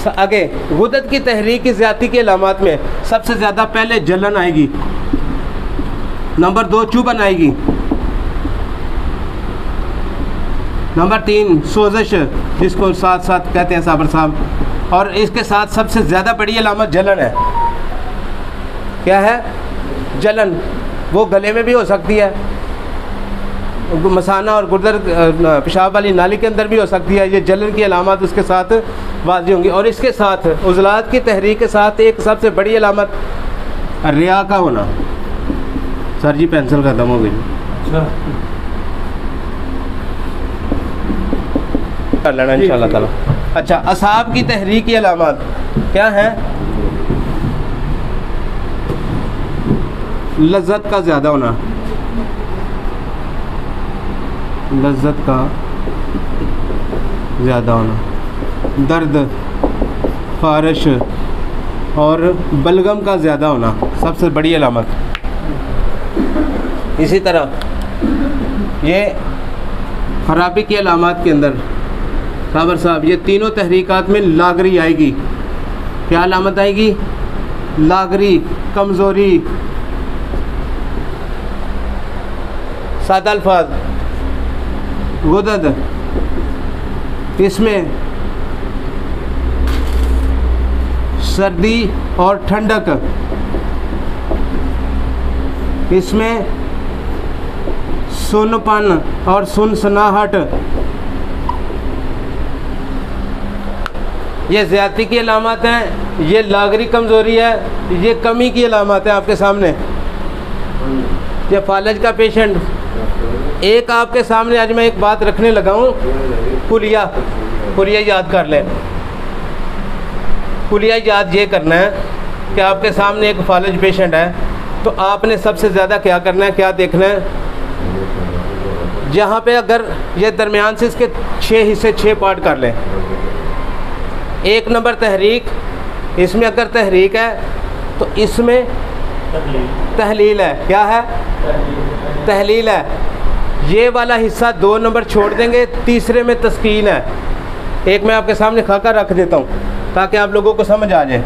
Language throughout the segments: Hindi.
आगे गुदत की तहरीक की ज़्यादती की अलामात में सबसे ज़्यादा पहले जलन आएगी, नंबर 2 चुभन आएगी, नंबर 3 सोजश जिसको साथ साथ कहते हैं साबर साहब, और इसके साथ सबसे ज़्यादा बड़ी अलामत जलन है। क्या है? जलन। वो गले में भी हो सकती है, मसाना और गुर्दर पेशाब वाली नाली के अंदर भी हो सकती है। ये जलन की अलामत उसके साथ वाज़ी होंगी। और इसके साथ उज़लात की तहरीक के साथ एक सबसे बड़ी अलामत रिया का होना। सर जी पेंसिल ख़त्म हो गई। कर लेना इंशाअल्लाह ताला। अच्छा, असाब की तहरीक की अलामत क्या है? लज्जत का ज़्यादा होना, लज्जत का ज़्यादा होना, दर्द, ख़ारिश और बलगम का ज़्यादा होना सबसे बड़ी अलामत। इसी तरह ये ख़राबी की अलामत के अंदर साबर साहब ये तीनों तहरीकात में लागरी आएगी। क्या अलामत आएगी? लागरी, कमज़ोरी। सादा अल्फाज गुदद, इसमें सर्दी और ठंडक, इसमें सुनपन और सुनसनाहट, ये ज़्यादती की अलामत हैं। ये लागरी कमज़ोरी है, ये कमी की अलामत है आपके सामने। ये फालज का पेशेंट, एक आपके सामने आज मैं एक बात रखने लगा हूँ, कुलिया याद कर लें। कुलिया याद ये करना है कि आपके सामने एक फालज पेशेंट है, तो आपने सबसे ज़्यादा क्या करना है, क्या देखना है? जहाँ पे अगर ये दरमियान से इसके 6 हिस्से 6 पार्ट कर लें। 1 नंबर तहरीक, इसमें अगर तहरीक है तो इसमें तहलील है। क्या है? तहलील है। ये वाला हिस्सा 2 नंबर छोड़ देंगे, तीसरे में तस्कीन है। एक मैं आपके सामने खाकर रख देता हूँ ताकि आप लोगों को समझ आ जाए।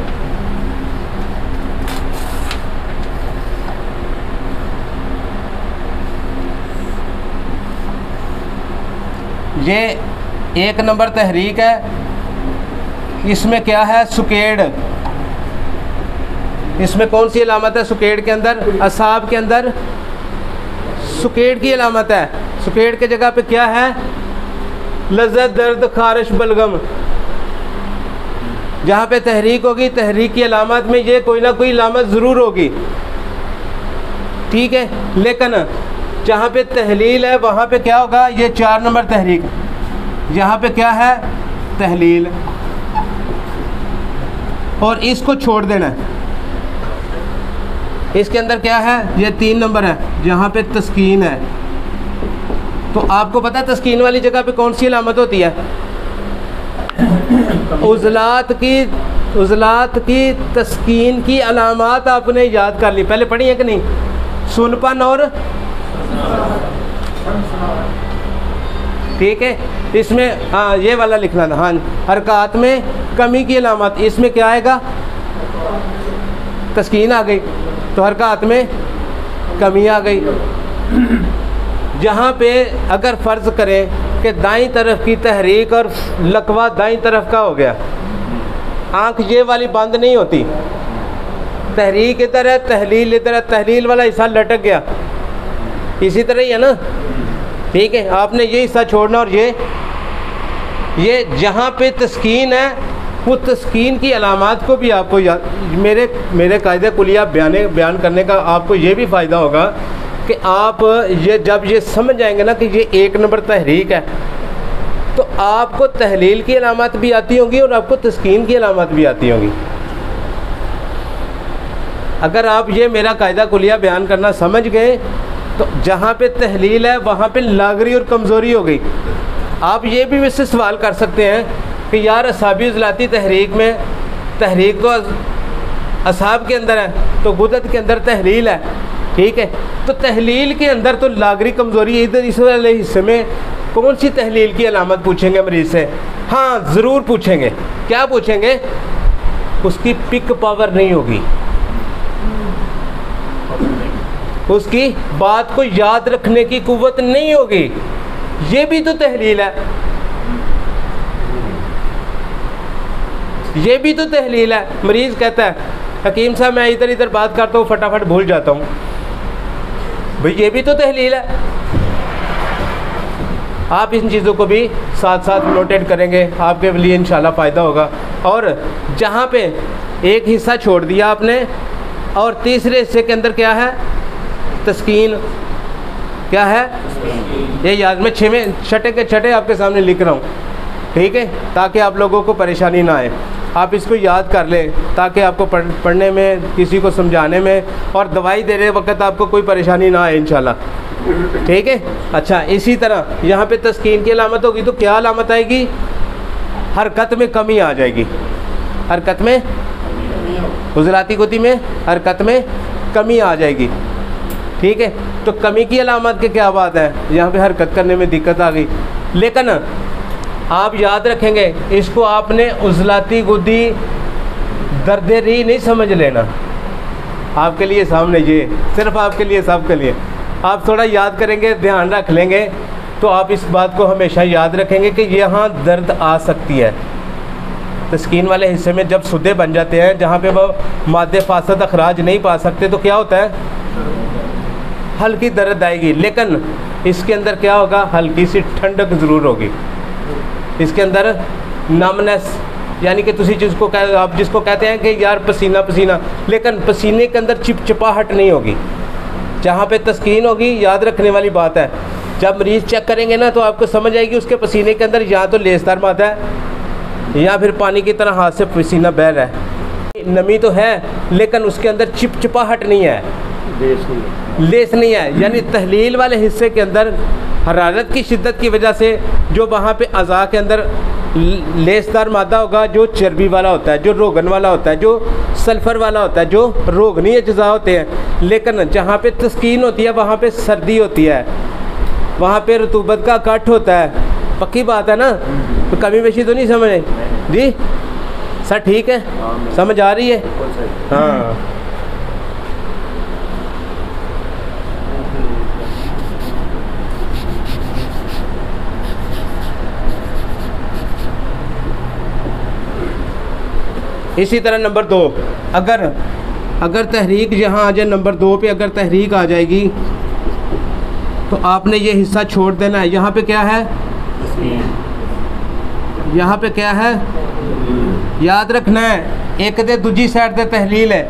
ये 1 नंबर तहरीक है, इसमें क्या है? सुकेड़। इसमें कौन सी अलामत है? सुकेड़ के अंदर, असाब के अंदर सुकेड़ की अलामत है। सुकेड़ के जगह पे क्या है? लज्जत, दर्द, खारिश, बलगम। जहाँ पे तहरीक होगी, तहरीक की अलामत में ये कोई ना कोई अलामत ज़रूर होगी, ठीक है। लेकिन जहाँ पे तहलील है वहाँ पे क्या होगा? ये 4 नंबर तहरीक, यहाँ पे क्या है? तहलील। और इसको छोड़ देना है। इसके अंदर क्या है? ये 3 नंबर है, जहाँ पे तस्कीन है। तो आपको पता है तस्कीन वाली जगह पे कौन सी अलामत होती है? उज़लात की तस्कीन की अलामत आपने याद कर ली, पहले पढ़ी है कि नहीं? सुनपन और ठीक है, इसमें हाँ ये वाला लिखना था। हाँ, हरकत में कमी की अलामत, इसमें क्या आएगा? तस्कीन आ गई तो हरकत में कमी आ गई। जहाँ पे अगर फ़र्ज़ करें कि दाईं तरफ की तहरीक और लकवा दाईं तरफ का हो गया, आँख ये वाली बंद नहीं होती, तहरीक इधर है, तहलील इधर है, तहलील वाला हिस्सा लटक गया, इसी तरह ही है ना, ठीक है। आपने ये हिस्सा छोड़ना और ये जहाँ पे तस्कीन है वो तस्कीन की अलामात को भी आपको याद, मेरे कायदे कुलिया बयान करने का आपको ये भी फ़ायदा होगा कि आप ये जब ये समझ जाएंगे ना कि ये 1 नंबर तहरीक है, तो आपको तहलील की अलामत भी आती होंगी और आपको तस्कीन की अलामत भी आती होंगी। अगर आप ये मेरा कायदा कुलिया बयान करना समझ गए तो जहाँ पे तहलील है वहाँ पे लागरी और कमज़ोरी हो गई। आप ये भी मुझसे सवाल कर सकते हैं कि यार असाबी उज़लाती तहरीक में, तहरीक तो असाब के अंदर है तो गुदत के अंदर तहलील है, ठीक है। तो तहलील के अंदर तो लागरी कमज़ोरी इधर इस वाले हिस्से में कौन सी तहलील की अलामत पूछेंगे मरीज़ से? हाँ ज़रूर पूछेंगे। क्या पूछेंगे? उसकी पिक पावर नहीं होगी, उसकी बात को याद रखने की कुव्वत नहीं होगी। ये भी तो तहलील है, ये भी तो तहलील है। मरीज़ कहता है हकीम साहब मैं इधर इधर बात करता हूँ फटाफट भूल जाता हूँ, भाई ये भी तो तहलील है। आप इन चीज़ों को भी साथ साथ नोटेट करेंगे, आपके लिए इंशाल्लाह फ़ायदा होगा। और जहाँ पे एक हिस्सा छोड़ दिया आपने और तीसरे हिस्से के अंदर क्या है? तस्कीन। क्या है? ये याद में छठे के छठे आपके सामने लिख रहा हूँ, ठीक है, ताकि आप लोगों को परेशानी ना आए। आप इसको याद कर लें ताकि आपको पढ़ने में, किसी को समझाने में और दवाई देने वक्त आपको कोई परेशानी ना आए इंशाल्लाह, ठीक है। अच्छा, इसी तरह यहाँ पे तस्कीन की अलामत होगी तो क्या अलामत आएगी? हरकत में कमी आ जाएगी, हरकत में, हुज़लाती गुती में हरकत में कमी आ जाएगी, ठीक है। तो कमी की अलामत की क्या बात है? यहाँ पे हरकत करने में दिक्कत आ गई। लेकिन आप याद रखेंगे इसको आपने उज़लाती गुदी दर्द-ए-री नहीं समझ लेना। आपके लिए सामने ये सिर्फ आपके लिए, सबके लिए आप थोड़ा याद करेंगे, ध्यान रख लेंगे तो आप इस बात को हमेशा याद रखेंगे कि यहाँ दर्द आ सकती है। तस्कीन वाले हिस्से में जब सुदे बन जाते हैं, जहाँ पे वो मादे फासद अखराज नहीं पा सकते, तो क्या होता है? हल्की दर्द आएगी। लेकिन इसके अंदर क्या होगा? हल्की सी ठंडक ज़रूर होगी। इसके अंदर नमनेस, यानी कि तुसी जिसको आप जिसको कहते हैं कि यार पसीना पसीना, लेकिन पसीने के अंदर चिपचिपाहट नहीं होगी। जहाँ पे तस्कीन होगी, याद रखने वाली बात है, जब मरीज़ चेक करेंगे ना तो आपको समझ आएगी उसके पसीने के अंदर या तो लेसदार मादा है या फिर पानी की तरह हाथ से पसीना बह रहा है। नमी तो है लेकिन उसके अंदर चिपचिपाहट नहीं है, लेस नहीं है। यानी तहलील वाले हिस्से के अंदर हरारत की शिद्दत की वजह से जो वहाँ पे अज़ा के अंदर लेसदार मादा होगा, जो चर्बी वाला होता है, जो रोगन वाला होता है, जो सल्फ़र वाला होता है, जो रोगनी अज्जा होते हैं। लेकिन जहाँ पे तस्कीन होती है वहाँ पे सर्दी होती है, वहाँ पे रतूबत का कट होता है। पक्की बात है ना? तो कमी बेशी तो नहीं समझ जी? सर ठीक है, समझ आ रही है? हाँ। इसी तरह नंबर 2, अगर तहरीक यहाँ आ जाए, नंबर 2 पे अगर तहरीक आ जाएगी तो आपने ये हिस्सा छोड़ देना है। यहाँ पे क्या है? यहाँ पे क्या है? याद रखना है, एक दे दूजी साइड दे तहलील है,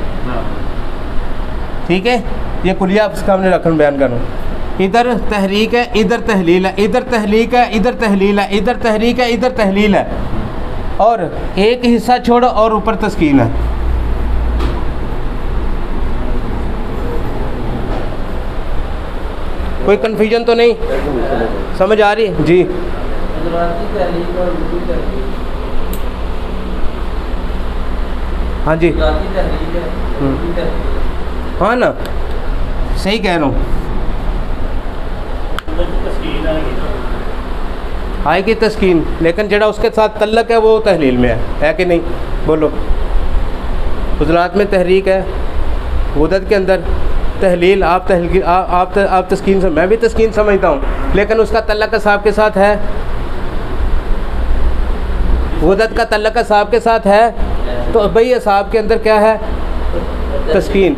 ठीक है। ये कुलिया आप सामने रखना, बयान करो। इधर तहरीक है, इधर तहलील है, इधर तहरीक है, इधर तहलील है, इधर तहरीक है, इधर तहलील है, और एक हिस्सा छोड़ो और ऊपर तस्कीन है। कोई कन्फ्यूजन तो नहीं? समझ आ रही जी? हाँ जी, हाँ ना, सही कह रहा हूँ। आएगी तस्कीन, लेकिन जड़ा उसके साथ तल्लक है वो तहलील में है कि नहीं? बोलो। गुजरात में तहरीक है, गुदत के अंदर तहलील, आप तस्कीन से, मैं भी तस्कीन समझता हूँ, लेकिन उसका तल्लक साहब के साथ है, गुदत का तल्लक साहब के साथ है, तो भाई असाब के अंदर क्या है? तस्कीन।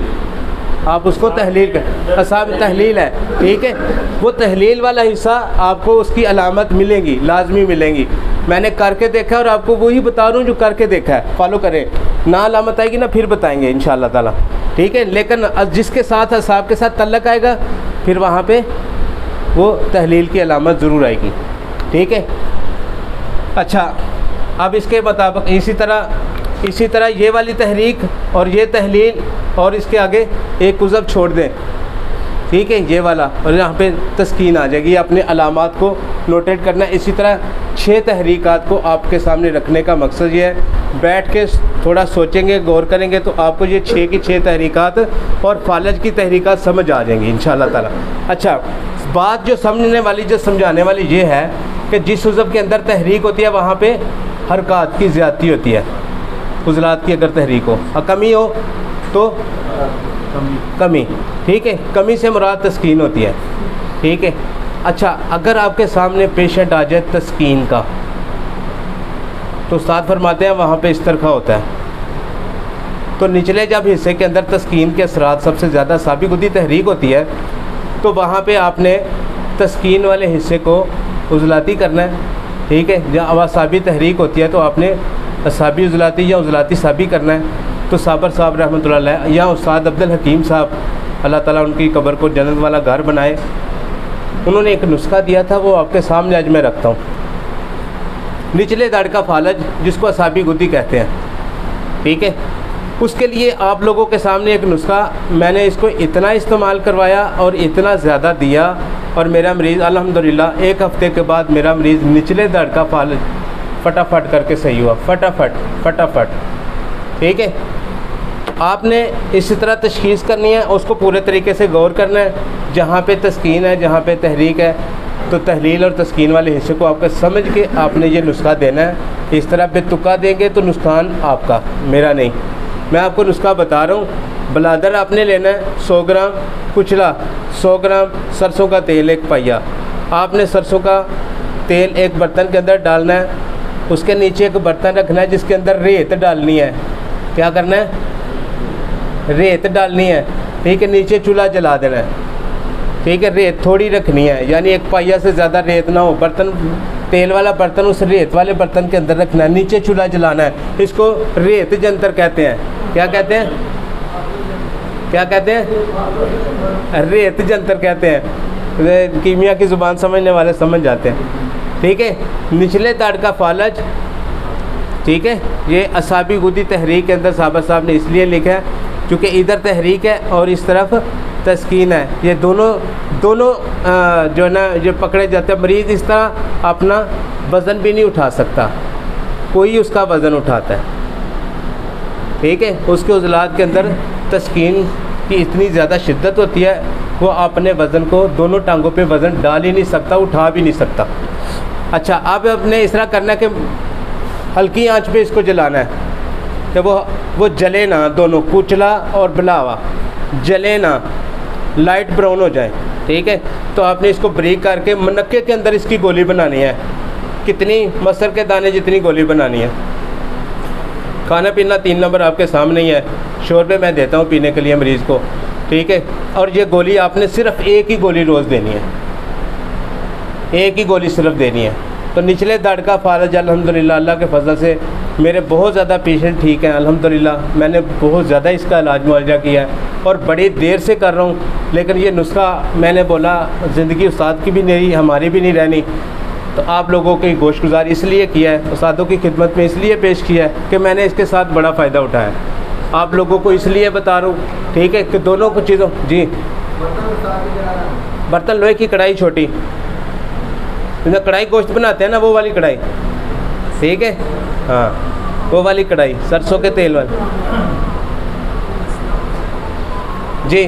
आप उसको तहलील कर, असाब तहलील है, ठीक है। वो तहलील वाला हिस्सा आपको उसकी अलामत मिलेंगी, लाजमी मिलेंगी। मैंने करके देखा और आपको वही बता रहा हूँ जो करके देखा है, फॉलो करें। ना अलामत आएगी ना फिर बताएंगे इंशाअल्लाह ताला, ठीक है। लेकिन जिसके साथ असाब के साथ तल्लक आएगा फिर वहाँ पे वो तहलील की अलामत ज़रूर आएगी, ठीक है। अच्छा, अब इसके मुताबिक इसी तरह ये वाली तहरीक और ये तहलील और इसके आगे एक कुज़ब छोड़ दें, ठीक है, ये वाला, और यहाँ पे तस्कीन आ जाएगी। अपने अलामात को नोटेट करना। इसी तरह 6 तहरीकात को आपके सामने रखने का मकसद ये है, बैठ के थोड़ा सोचेंगे, गौर करेंगे तो आपको ये 6 की 6 तहरीकात और फालज की तहरीकात समझ आ जाएंगी इंशाअल्लाह ताला। अच्छा, बात जो समझने वाली, जो समझाने वाली ये है कि जिस उज़व के अंदर तहरीक होती है वहाँ पे हरकत की ज़्यादती होती है। उज़लात की अगर तहरीक हो और कमी हो तो कमी, ठीक है। कमी से मुराद तस्कीन होती है, ठीक है। अच्छा, अगर आपके सामने पेशेंट आ जाए तस्कीन का, तो उस्ताद फरमाते हैं वहाँ पे इस तरह होता है। तो निचले जब हिस्से के अंदर तस्कीन के असरात सबसे ज़्यादा साबिक़ुद्दी तहरीक होती है, तो वहाँ पे आपने तस्कीन वाले हिस्से को उज़लाती करना है, ठीक है। जहाँ अवासाबी तहरीक होती है तो आपने असाबी उज़लाती या उज़लाती साबी करना है। तो साबर साहब रहमतुल्लाह अलैह या उस्ताद अब्दुल हकीम साहब, अल्लाह ताला उनकी कब्र को जन्नत वाला घर बनाए, उन्होंने एक नुस्खा दिया था, वो आपके सामने आज मैं रखता हूँ। निचले दाढ़ का फालज, जिसको असाबी गुद्दी कहते हैं, ठीक है। उसके लिए आप लोगों के सामने एक नुस्खा, मैंने इसको इतना इस्तेमाल करवाया और इतना ज़्यादा दिया, और मेरा मरीज़ अल्हम्दुलिल्लाह 1 हफ़्ते के बाद मेरा मरीज़ निचले दाढ़ का फालज फटाफट करके सही हुआ, फटाफट, ठीक है। आपने इसी तरह तशख़ीस करनी है, उसको पूरे तरीके से गौर करना है। जहाँ पे तस्कीन है, जहाँ पे तहरीक है, तो तहलील और तस्कीन वाले हिस्से को आपको समझ के आपने ये नुस्खा देना है। इस तरह बेतुका देंगे तो नुकसान आपका, मेरा नहीं। मैं आपको नुस्खा बता रहा हूँ। बलादर आपने लेना है 100 ग्राम, कुचला 100 ग्राम, सरसों का तेल 1 पाइया। आपने सरसों का तेल एक बर्तन के अंदर डालना है, उसके नीचे एक बर्तन रखना है जिसके अंदर रेत डालनी है। क्या करना है? रेत डालनी है, ठीक है। नीचे चूल्हा जला देना है, ठीक है। रेत थोड़ी रखनी है, यानी 1 पाइया से ज़्यादा रेत ना हो। बर्तन, तेल वाला बर्तन उस रेत वाले बर्तन के अंदर रखना है, नीचे चूल्हा जलाना है। इसको रेत जंतर कहते हैं। क्या कहते हैं? क्या कहते हैं? रेत जंतर कहते हैं। कीमिया की ज़ुबान समझने वाले समझ जाते हैं, ठीक है। निचले दाढ़ का फालज, ठीक है, ये असाबी गुद्दी तहरीक के अंदर साबर साहब ने इसलिए लिखा है क्योंकि इधर तहरीक है और इस तरफ तस्कीन है। ये दोनों जो है ना, जो पकड़े जाते हैं। मरीज़ इस तरह अपना वज़न भी नहीं उठा सकता, कोई उसका वज़न उठाता है, ठीक है। उसके उज़लात के अंदर तस्कीन की इतनी ज़्यादा शिद्दत होती है, वो अपने वज़न को दोनों टांगों पे वज़न डाल ही नहीं सकता, उठा भी नहीं सकता। अच्छा, अब अपने इस तरह करना है कि हल्की आंच पे इसको जलाना है कि वो जले ना, दोनों कुचला और बलावा जले ना, लाइट ब्राउन हो जाए, ठीक है। तो आपने इसको ब्रेक करके मनक्के के अंदर इसकी गोली बनानी है। कितनी? मसर के दाने जितनी गोली बनानी है। खाना पीना 3 नंबर आपके सामने ही है। शोरबे मैं देता हूँ पीने के लिए मरीज़ को, ठीक है। और ये गोली आपने सिर्फ एक ही गोली रोज़ देनी है, एक ही गोली सिर्फ देनी है। तो निचले दाढ़ का फालज अल्हम्दुलिल्लाह अल्लाह के फजल से मेरे बहुत ज़्यादा पेशेंट ठीक हैं अल्हम्दुलिल्लाह। मैंने बहुत ज़्यादा इसका इलाज मुआवजा किया है और बड़ी देर से कर रहा हूँ। लेकिन ये नुस्खा मैंने बोला ज़िंदगी उस्ताद की भी नहीं, हमारी भी नहीं रहनी, तो आप लोगों की गोशगुजार इसलिए किया है, उस्तादों की खिदमत में इसलिए पेश किया है कि मैंने इसके साथ बड़ा फ़ायदा उठाया। आप लोगों को इसलिए बता रहा हूँ, ठीक है, कि दोनों को चीज़ों। जी, बर्तन लोहे की कढ़ाई छोटी, कढ़ाई गोश्त बनाते हैं ना, वो वाली कढ़ाई, ठीक है। हाँ, वो वाली कढ़ाई सरसों के तेल वाली। जी।